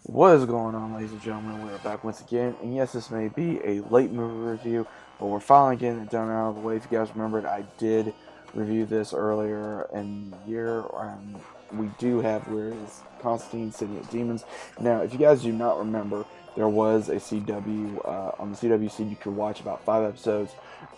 What is going on, ladies and gentlemen? We are back once again, and yes, this may be a late movie review, but we're finally getting it done out of the way. If you guys remembered, I did review this earlier in the year, and we do have where is Constantine City of Demons. Now, if you guys do not remember, there was a CW on the CWC. You could watch about 5 episodes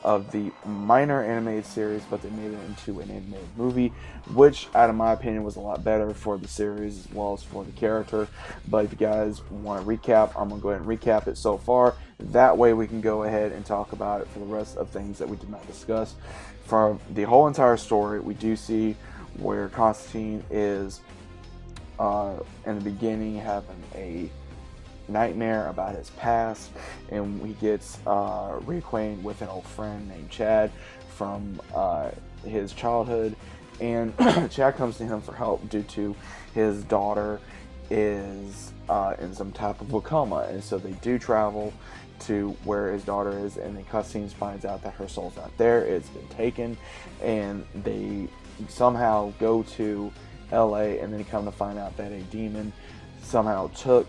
of the minor animated series, but they made it into an animated movie, which, out of my opinion, was a lot better for the series as well as for the character. But if you guys want to recap, I'm going to go ahead and recap it so far. That way we can go ahead and talk about it for the rest of things that we did not discuss. From the whole entire story, we do see where Constantine is in the beginning having a nightmare about his past, and he gets reacquainted with an old friend named Chad from his childhood, and Chad comes to him for help due to his daughter is in some type of a coma, and so they do travel to where his daughter is, and then Constantine finds out that her soul's not there, it's been taken, and they somehow go to LA, and then come to find out that a demon somehow took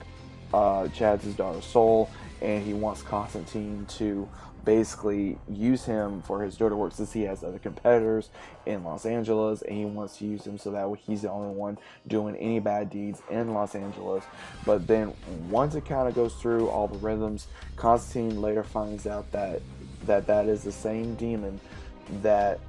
Chad's daughter's soul, and he wants Constantine to basically use him for his daughter work, since he has other competitors in Los Angeles, and he wants to use him so that way he's the only one doing any bad deeds in Los Angeles. But then once it kind of goes through all the rhythms, Constantine later finds out that is the same demon that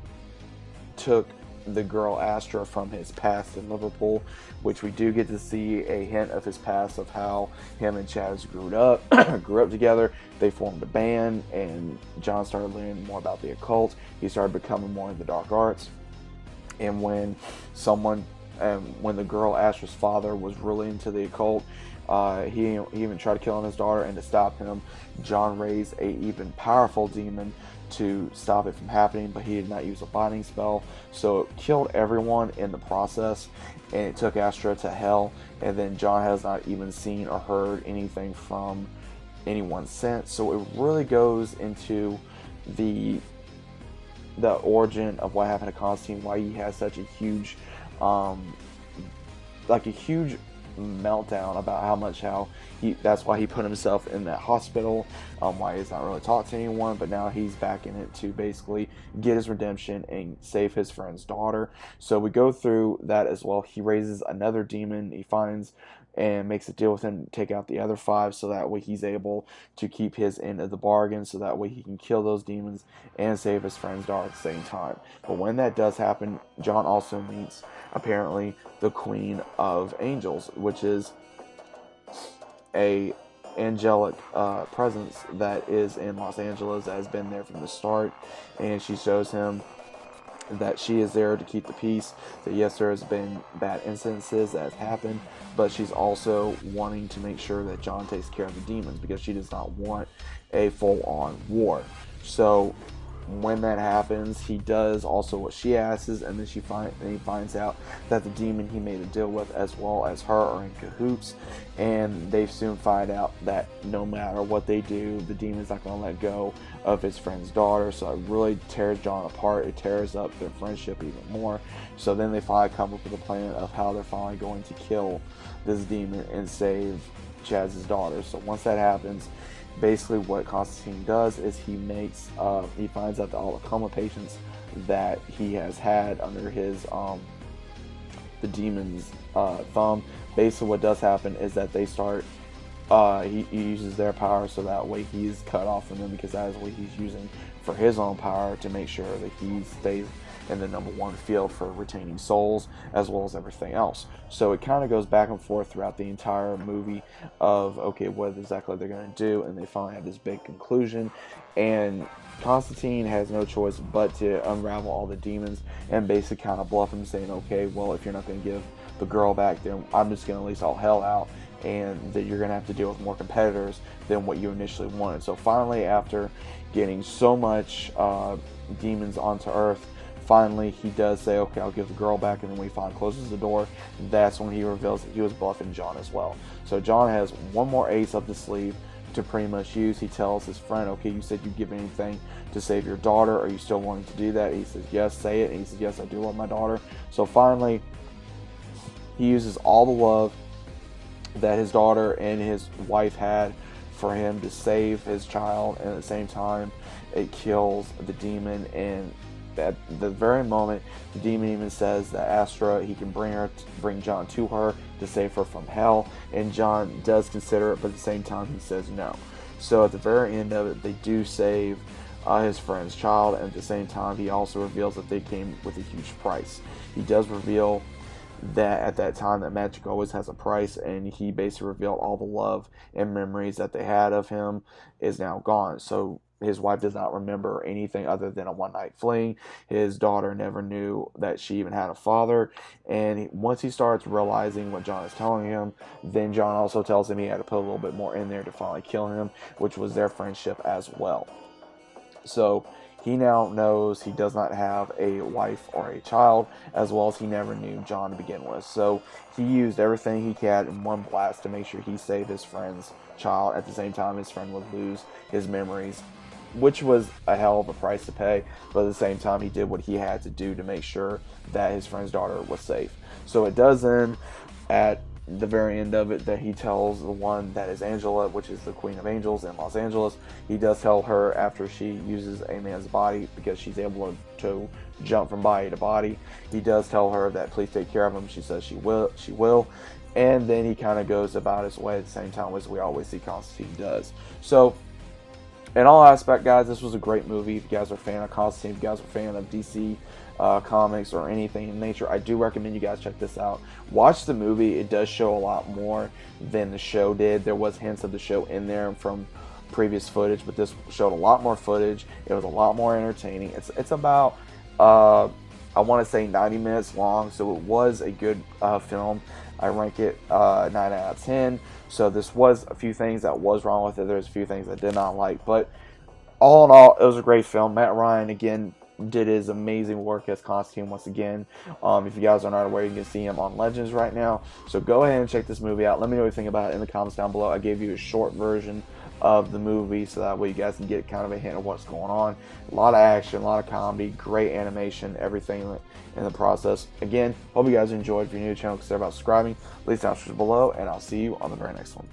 took the girl Astra from his past in Liverpool, which we do get to see a hint of his past, of how him and Chaz grew up together. They formed a band, and John started learning more about the occult. He started becoming more into dark arts, and when the girl Astra's father was really into the occult, he even tried killing his daughter, and to stop him, John raised a even powerful demon to stop it from happening, but he did not use a binding spell, so it killed everyone in the process, and it took Astra to hell. And then John has not even seen or heard anything from anyone since. So it really goes into the origin of what happened to Constantine, why he has such a huge huge meltdown about how that's why he put himself in that hospital, why he's not really talked to anyone, but now he's back in it to basically get his redemption and save his friend's daughter. So we go through that as well. He raises another demon he finds and makes a deal with him to take out the other 5, so that way he's able to keep his end of the bargain, so that way he can kill those demons and save his friend's daughter at the same time. But when that does happen, John also meets, apparently, the Queen of Angels, which is a angelic presence that is in Los Angeles, that has been there from the start, and she shows him that she is there to keep the peace, that yes, there has been bad incidences that have happened, but she's also wanting to make sure that John takes care of the demons, because she does not want a full-on war. So when that happens, he does also what she asks, and then he finds out that the demon he made a deal with, as well as her, are in cahoots, and they soon find out that no matter what they do, the demon's not going to let go of his friend's daughter. So it really tears John apart. It tears up their friendship even more. So then they finally come up with a plan of how they're finally going to kill this demon and save Chaz's daughter. So once that happens, basically what Constantine does is he finds out that all the coma patients that he has had under his the demon's thumb, basically what does happen is that they start he uses their power, so that way he's cut off from them, because that is what he's using for his own power to make sure that he stays in the #1 field for retaining souls, as well as everything else. So it kind of goes back and forth throughout the entire movie of, okay, what exactly they're going to do, and they finally have this big conclusion, and Constantine has no choice but to unravel all the demons and basically kind of bluff him, saying, okay, well, if you're not going to give the girl back, then I'm just going to release all hell out, and that you're going to have to deal with more competitors than what you initially wanted. So finally, after getting so much demons onto Earth, finally he does say, okay, I'll give the girl back, and then when he finally closes the door, that's when he reveals that he was bluffing John as well. So John has one more ace up the sleeve to pretty much use. He tells his friend, okay, you said you'd give anything to save your daughter, are you still wanting to do that? He says, yes, say it. And he says, yes, I do love my daughter. So finally, he uses all the love that his daughter and his wife had for him to save his child, and at the same time it kills the demon. And at the very moment, the demon even says that Astra, he can bring John to her to save her from hell, and John does consider it, but at the same time he says no. So at the very end of it, they do save his friend's child, and at the same time he also reveals that they came with a huge price. He does reveal that at that time that magic always has a price, and he basically revealed all the love and memories that they had of him is now gone. So his wife does not remember anything other than a one-night fling. His daughter never knew that she even had a father. And once he starts realizing what John is telling him, then John also tells him he had to put a little bit more in there to finally kill him, which was their friendship as well. So he now knows he does not have a wife or a child, as well as he never knew John to begin with. So he used everything he had in one blast to make sure he saved his friend's child. At the same time, his friend would lose his memories, which was a hell of a price to pay. But at the same time, he did what he had to do to make sure that his friend's daughter was safe. So it does end at the very end of it that he tells the one that is Angela, which is the Queen of Angels in Los Angeles. He does tell her after she uses a man's body, because she's able to jump from body to body. He does tell her that please take care of him. She says she will. And then he kind of goes about his way at the same time as we always see Constantine does. So in all aspects, guys, this was a great movie. If you guys are a fan of Constantine, if you guys are a fan of DC comics or anything in nature, I do recommend you guys check this out. Watch the movie. It does show a lot more than the show did. There was hints of the show in there from previous footage, but this showed a lot more footage. It was a lot more entertaining. It's about, I want to say 90 minutes long, so it was a good film. I rank it 9 out of 10. So this was a few things that was wrong with it. There's a few things I did not like, but all in all, it was a great film. Matt Ryan, again, did his amazing work as Constantine once again. If you guys are not aware, you can see him on Legends right now. So go ahead and check this movie out. Let me know what you think about it in the comments down below. I gave you a short version of the movie, so that way you guys can get kind of a hint of what's going on. A lot of action, a lot of comedy, great animation, everything in the process. Again, hope you guys enjoyed. If you're new to the channel, consider about subscribing. Leave down below, and I'll see you on the very next one.